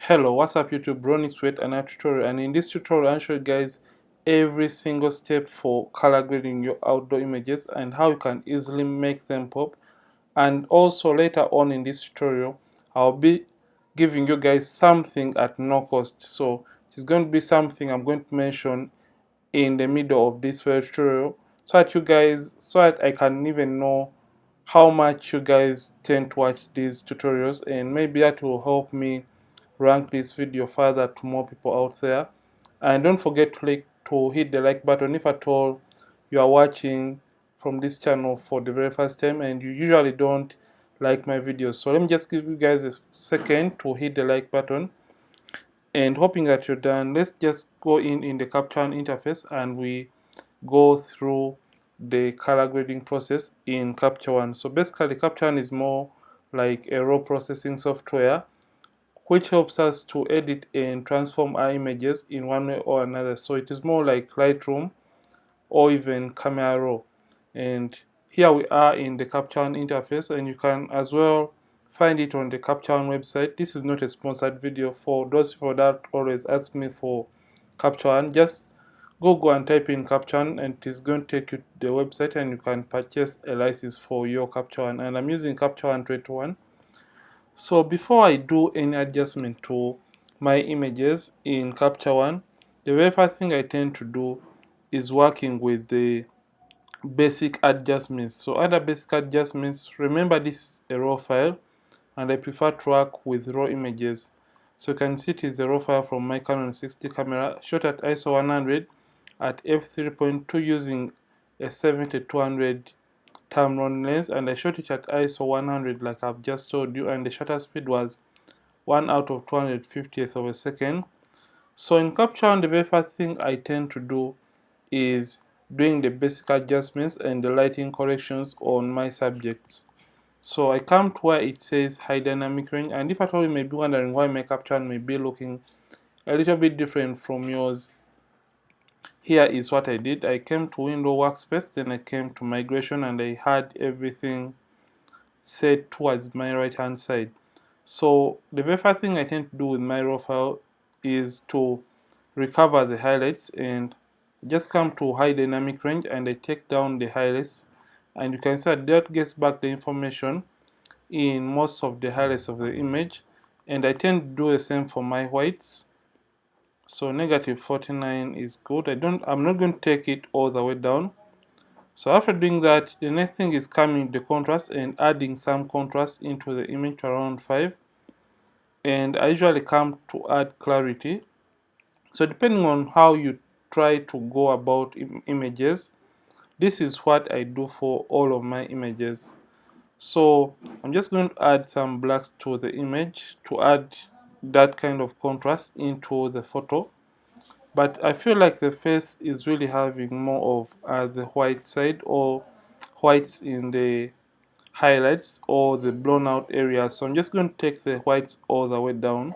Hello, what's up YouTube? Ronnie's with another tutorial, and in this tutorial I'll show you guys every single step for color grading your outdoor images and how you can easily make them pop. And also later on in this tutorial I'll be giving you guys something at no cost. So it's going to be something I'm going to mention in the middle of this tutorial so that I can even know how much you guys tend to watch these tutorials, and maybe that will help me rank this video further to more people out there. And don't forget to hit the like button if at all you are watching from this channel for the very first time and you usually don't like my videos. So let me just give you guys a second to hit the like button, and hoping that you're done, let's just go in the Caption interface and we go through the color grading process in Captcha 1. So basically Captcha 1 is more like a raw processing software which helps us to edit and transform our images in one way or another. So it is more like Lightroom or even Camera Raw. And here we are in the Captcha 1 interface, and you can as well find it on the Captcha 1 website. This is not a sponsored video. For those people that always ask me for Captcha 1, just go and type in Captcha 1 and it is going to take you to the website and you can purchase a license for your Captcha 1. And I'm using Captcha 1 21. So before I do any adjustment to my images in Captcha 1, the very first thing I tend to do is working with the basic adjustments. So under basic adjustments, remember this is a raw file and I prefer to work with raw images. So you can see it is a raw file from my Canon 60 camera shot at ISO 100 at f3.2 using a 70-200 Tamron lens, and I shot it at ISO 100 like I've just told you, and the shutter speed was 1 out of 250th of a second. So in Captcha 1, the very first thing I tend to do is doing the basic adjustments and the lighting corrections on my subjects. So I come to where it says high dynamic range, and if at all you may be wondering why my Captcha 1 may be looking a little bit different from yours, here is what I did. I came to window workspace, then I came to migration, and I had everything set towards my right hand side. So the very first thing I tend to do with my raw file is to recover the highlights, and just come to high dynamic range and I take down the highlights, and you can see that gets back the information in most of the highlights of the image. And I tend to do the same for my whites. So -49 is good. I'm not going to take it all the way down. So after doing that, the next thing is coming the contrast and adding some contrast into the image to around 5. And I usually come to add clarity. So depending on how you try to go about images, this is what I do for all of my images. So I'm just going to add some blacks to the image to add that kind of contrast into the photo. But I feel like the face is really having more of the white side, or whites in the highlights or the blown out areas. So I'm just going to take the whites all the way down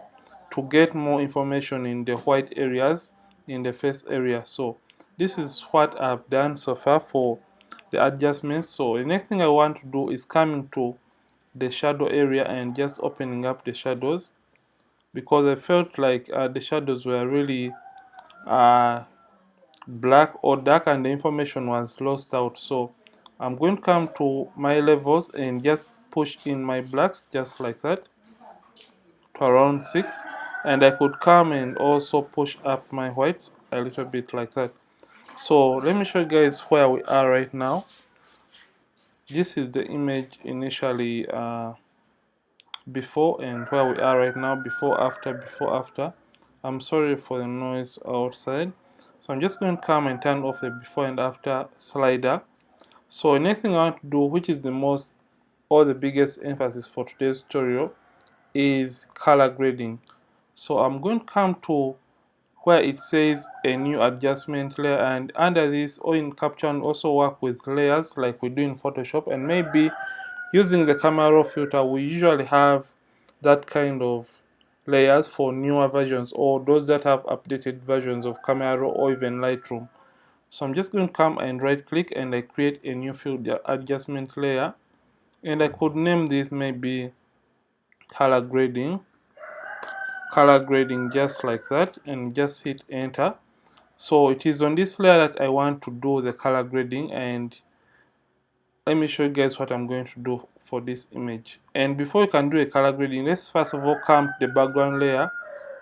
to get more information in the white areas in the face area. So this is what I've done so far for the adjustments. So the next thing I want to do is coming to the shadow area and just opening up the shadows, because I felt like the shadows were really black or dark and the information was lost out. So I'm going to come to my levels and just push in my blacks just like that to around 6, and I could come and also push up my whites a little bit like that. So let me show you guys where we are right now. This is the image initially before, and where we are right now, before after. I'm sorry for the noise outside. So I'm just going to come and turn off the before and after slider. So the next thing I want to do, which is the most or the biggest emphasis for today's tutorial, is color grading. So I'm going to come to where it says a new adjustment layer, and under this, or in Captcha, and also work with layers like we do in Photoshop, and maybe using the camera raw filter. We usually have that kind of layers for newer versions or those that have updated versions of Camera Raw or even Lightroom. So I'm just going to come and right click and I create a new field adjustment layer, and I could name this maybe color grading. color grading just like that, and just hit enter. So it is on this layer that I want to do the color grading, and let me show you guys what I'm going to do for this image. And before you can do a color grading, let's first of all come to the background layer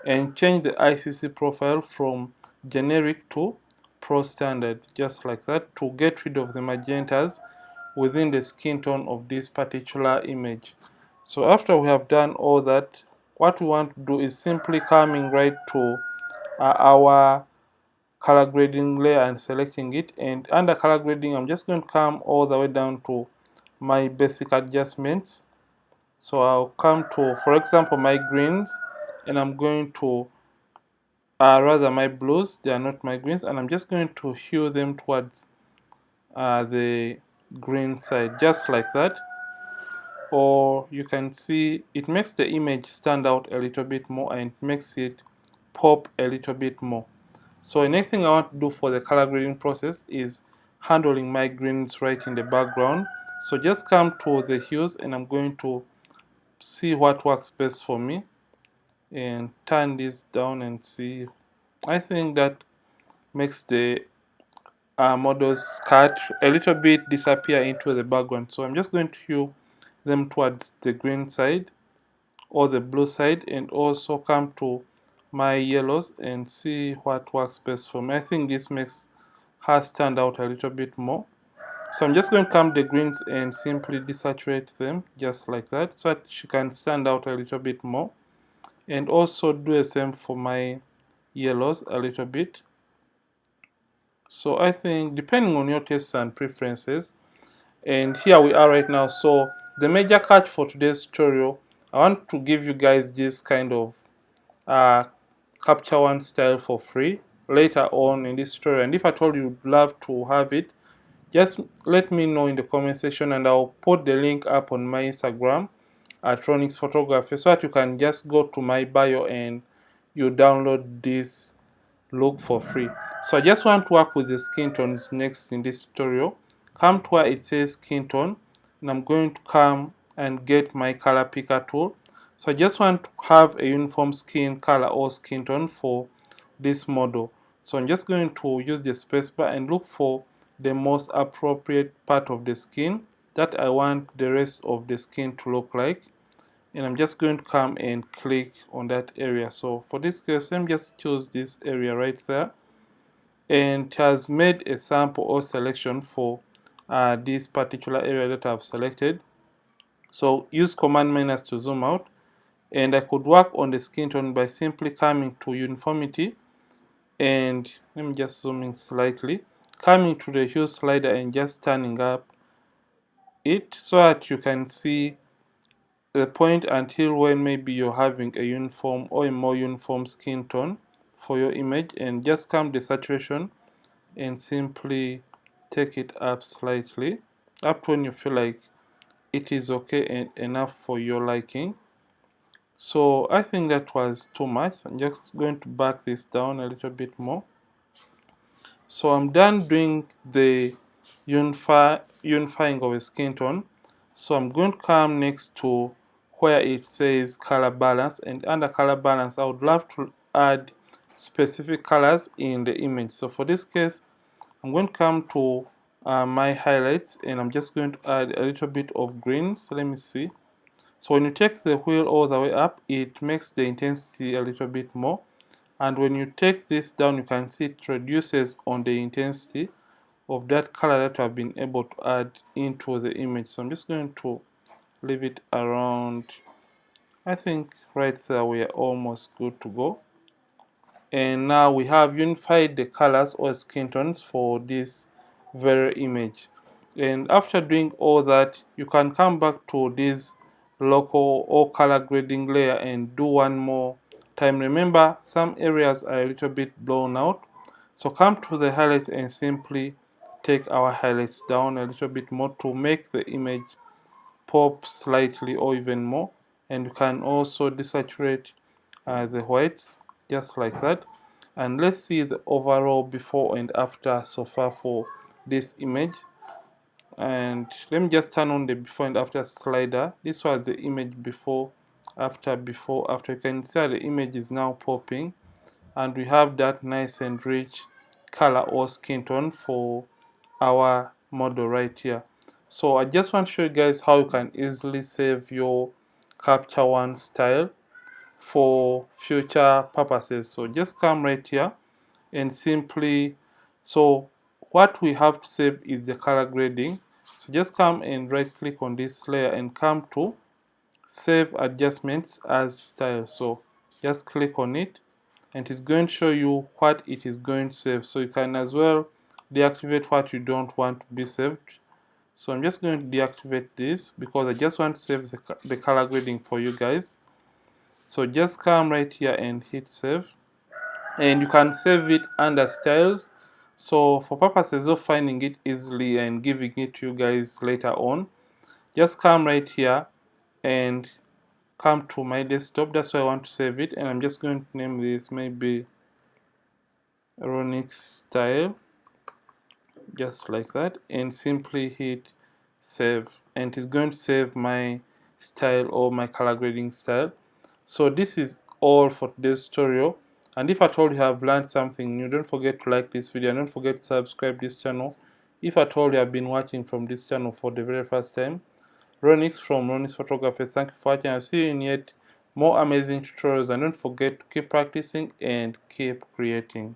and change the ICC profile from generic to pro standard, just like that, to get rid of the magentas within the skin tone of this particular image. So after we have done all that, what we want to do is simply coming right to our color grading layer and selecting it, and under color grading I'm just going to come all the way down to my basic adjustments. So I'll come to, for example, my greens, and I'm going to rather my blues, they are not my greens, and I'm just going to hue them towards the green side, just like that. Or you can see it makes the image stand out a little bit more and makes it pop a little bit more. So the next thing I want to do for the color grading process is handling my greens right in the background. So just come to the hues, and I'm going to see what works best for me and turn this down and see. I think that makes the models cut a little bit disappear into the background. So I'm just going to hue them towards the green side or the blue side, and also come to my yellows and see what works best for me. I think this makes her stand out a little bit more. So I'm just going to come to the greens and simply desaturate them just like that, so that she can stand out a little bit more, and also do the same for my yellows a little bit. So I think depending on your tastes and preferences, and here we are right now. So the major catch for today's tutorial, I want to give you guys this kind of Captcha One style for free later on in this tutorial. And if at all you'd love to have it, just let me know in the comment section, and I'll put the link up on my Instagram at Ronix Photography, so that you can just go to my bio and you download this look for free. So I just want to work with the skin tones next in this tutorial. Come to where it says skin tone, and I'm going to come and get my color picker tool. So I just want to have a uniform skin color or skin tone for this model. So I'm just going to use the spacebar and look for the most appropriate part of the skin that I want the rest of the skin to look like, and I'm just going to come and click on that area. So for this case, let me just choose this area right there, and it has made a sample or selection for this particular area that I've selected. So use Command minus to zoom out, and I could work on the skin tone by simply coming to uniformity, and let me just zoom in slightly, coming to the hue slider and just turning up it so that you can see the point until when maybe you're having a uniform or a more uniform skin tone for your image, and just come to saturation and simply take it up slightly up to when you feel like it is okay and enough for your liking. So I think that was too much. I'm just going to back this down a little bit more. So I'm done doing the unifying of a skin tone. So I'm going to come next to where it says color balance, and under color balance I would love to add specific colors in the image. So for this case, I'm going to come to my highlights, and I'm just going to add a little bit of greens. Let me see. So when you take the wheel all the way up, it makes the intensity a little bit more, and when you take this down, you can see it reduces on the intensity of that color that I've been able to add into the image. So I'm just going to leave it around, I think right there we are almost good to go. And now we have unified the colors or skin tones for this very image. And after doing all that, you can come back to this local or color grading layer and do one more time. Remember, some areas are a little bit blown out, so come to the highlight and simply take our highlights down a little bit more to make the image pop slightly or even more. And you can also desaturate the whites just like that. And let's see the overall before and after so far for this image. And let me just turn on the before and after slider. This was the image before after, you can see the image is now popping, and we have that nice and rich color or skin tone for our model right here. So I just want to show you guys how you can easily save your Captcha One style for future purposes. So just come right here and simply, so what we have to save is the color grading. So just come and right click on this layer and come to save adjustments as style. So just click on it and it's going to show you what it is going to save. So you can as well deactivate what you don't want to be saved. So I'm just going to deactivate this because I just want to save the color grading for you guys. So just come right here and hit save, and you can save it under styles. So for purposes of finding it easily and giving it to you guys later on, just come right here and come to my desktop. That's where I want to save it, and I'm just going to name this maybe Ronix style, just like that, and simply hit save, and it's going to save my style or my color grading style. So this is all for today's tutorial, and if at all you have learned something new, don't forget to like this video and don't forget to subscribe this channel. If at all you have been watching from this channel for the very first time, Ronix from Ronix Photography, thank you for watching. I'll see you in yet more amazing tutorials, and don't forget to keep practicing and keep creating.